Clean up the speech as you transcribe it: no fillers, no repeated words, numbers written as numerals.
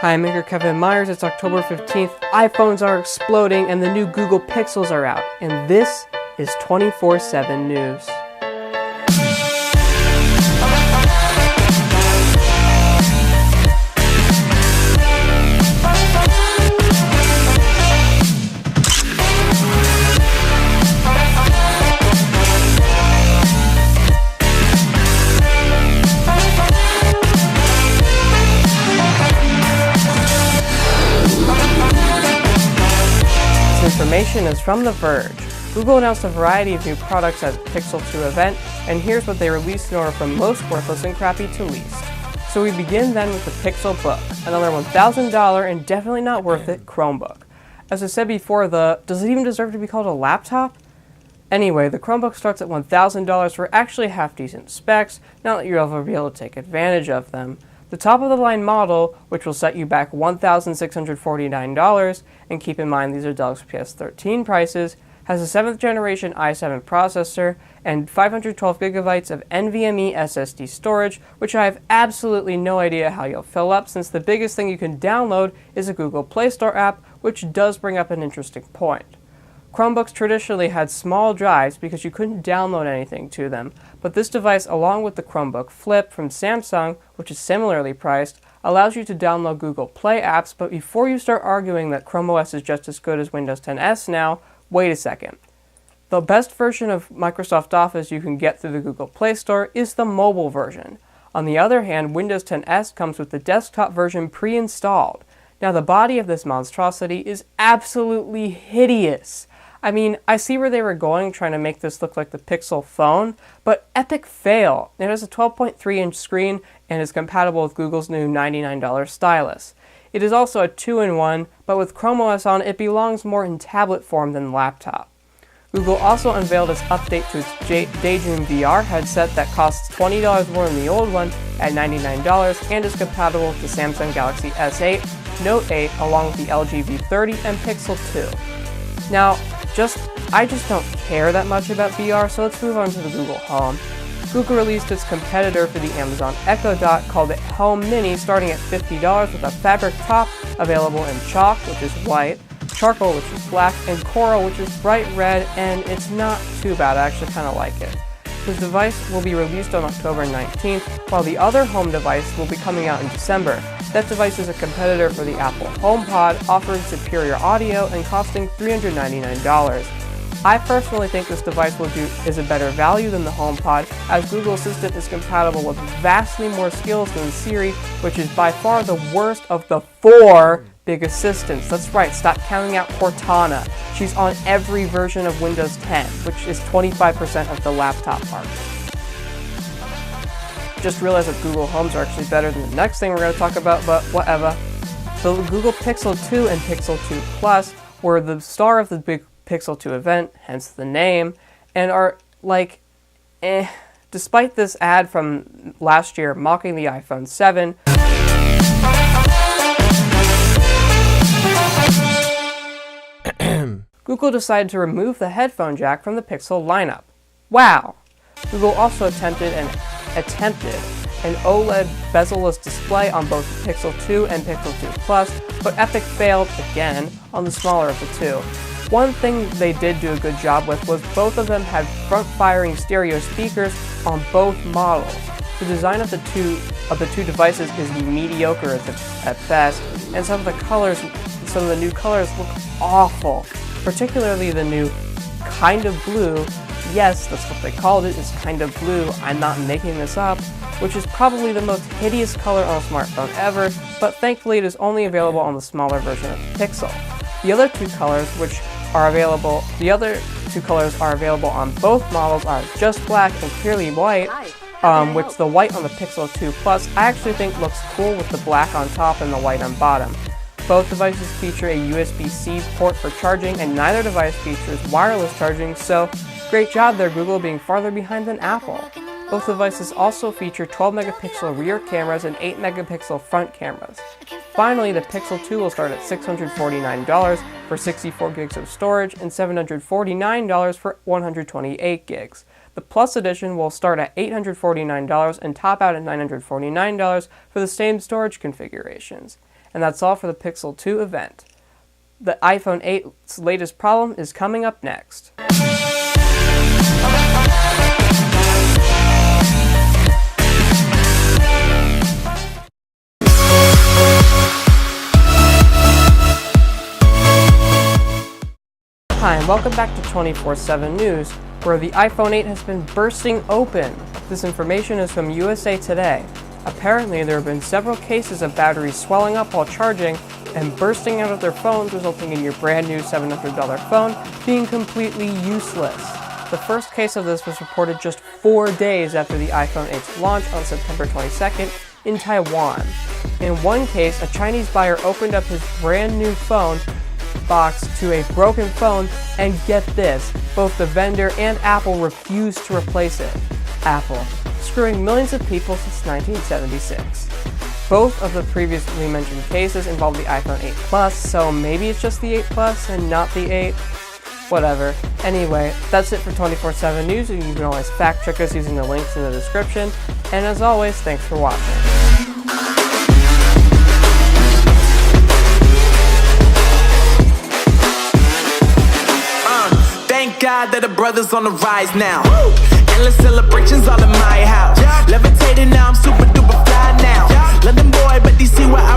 Hi, I'm Maker Kevin Myers. It's October 15th. iPhones are exploding and the new Google Pixels are out. And this is 24/7 news. Information is from The Verge. Google announced a variety of new products at the Pixel 2 event, and here's what they released in order from most worthless and crappy to least. So we begin then with the Pixel Book, another $1,000 and definitely not worth it Chromebook. As I said before, does it even deserve to be called a laptop? Anyway, the Chromebook starts at $1,000 for actually half-decent specs, now that you'll ever be able to take advantage of them. The top-of-the-line model, which will set you back $1,649, and keep in mind these are Deluxe PS13 prices, has a 7th generation i7 processor and 512 gigabytes of NVMe SSD storage, which I have absolutely no idea how you'll fill up, since the biggest thing you can download is a Google Play Store app, which does bring up an interesting point. Chromebooks traditionally had small drives because you couldn't download anything to them, but this device, along with the Chromebook Flip from Samsung, which is similarly priced, allows you to download Google Play apps. But before you start arguing that Chrome OS is just as good as Windows 10 now, wait a second. The best version of Microsoft Office you can get through the Google Play Store is the mobile version. On the other hand, Windows 10 comes with the desktop version pre-installed. Now, the body of this monstrosity is absolutely hideous. I mean, I see where they were going, trying to make this look like the Pixel phone, but epic fail. It has a 12.3-inch screen and is compatible with Google's new $99 stylus. It is also a 2-in-1, but with Chrome OS on, it belongs more in tablet form than laptop. Google also unveiled its update to its Daydream VR headset that costs $20 more than the old one at $99 and is compatible with the Samsung Galaxy S8, Note 8, along with the LG V30 and Pixel 2. Now, I just don't care that much about VR, so let's move on to the Google Home. Google released its competitor for the Amazon Echo Dot, called it Home Mini, starting at $50 with a fabric top available in chalk, which is white, charcoal, which is black, and coral, which is bright red, and it's not too bad. I actually kind of like it. This device will be released on October 19th, while the other home device will be coming out in December. That device is a competitor for the Apple HomePod, offering superior audio and costing $399. I personally think this device is a better value than the HomePod, as Google Assistant is compatible with vastly more skills than Siri, which is by far the worst of the 4 big assistants. That's right, stop counting out Cortana. She's on every version of Windows 10, which is 25% of the laptop market. Just realized that Google Homes are actually better than the next thing we're going to talk about, but whatever. The Google Pixel 2 and Pixel 2 Plus were the star of the big Pixel 2 event, hence the name, and are like, Despite this ad from last year mocking the iPhone 7, Google decided to remove the headphone jack from the Pixel lineup. Wow! Google also attempted an OLED bezel-less display on both the Pixel 2 and Pixel 2 Plus, but Epic failed again on the smaller of the two. One thing they did do a good job with was both of them had front-firing stereo speakers on both models. The design of the two devices is mediocre at best, and some of the new colors look awful. Particularly the new kind of blue. Yes, that's what they called it, is kind of blue. I'm not making this up, which is probably the most hideous color on a smartphone ever, but thankfully it is only available on the smaller version of the Pixel. The other two colors are available on both models are just black and clearly white, which the white on the Pixel 2 Plus I actually think looks cool with the black on top and the white on bottom. Both devices feature a USB-C port for charging, and neither device features wireless charging, so great job there, Google, being farther behind than Apple. Both devices also feature 12-megapixel rear cameras and 8-megapixel front cameras. Finally, the Pixel 2 will start at $649 for 64 gigs of storage and $749 for 128 gigs. The Plus edition will start at $849 and top out at $949 for the same storage configurations. And that's all for the Pixel 2 event. The iPhone 8's latest problem is coming up next. Hi, and welcome back to 24/7 News, where the iPhone 8 has been bursting open. This information is from USA Today. Apparently, there have been several cases of batteries swelling up while charging and bursting out of their phones, resulting in your brand new $700 phone being completely useless. The first case of this was reported just 4 days after the iPhone 8's launch on September 22nd in Taiwan. In one case, a Chinese buyer opened up his brand new phone box to a broken phone, and get this, both the vendor and Apple refused to replace it. Apple, screwing millions of people since 1976. Both of the previously mentioned cases involve the iPhone 8 Plus, so maybe it's just the 8 Plus and not the 8. Whatever. Anyway, that's it for 24/7 News, and you can always fact check us using the links in the description. And as always, thanks for watching. Thank God that the brothers on the rise now. Endless celebrations all in my house. Levitating now, I'm super duper fly now. London boy, but DC where I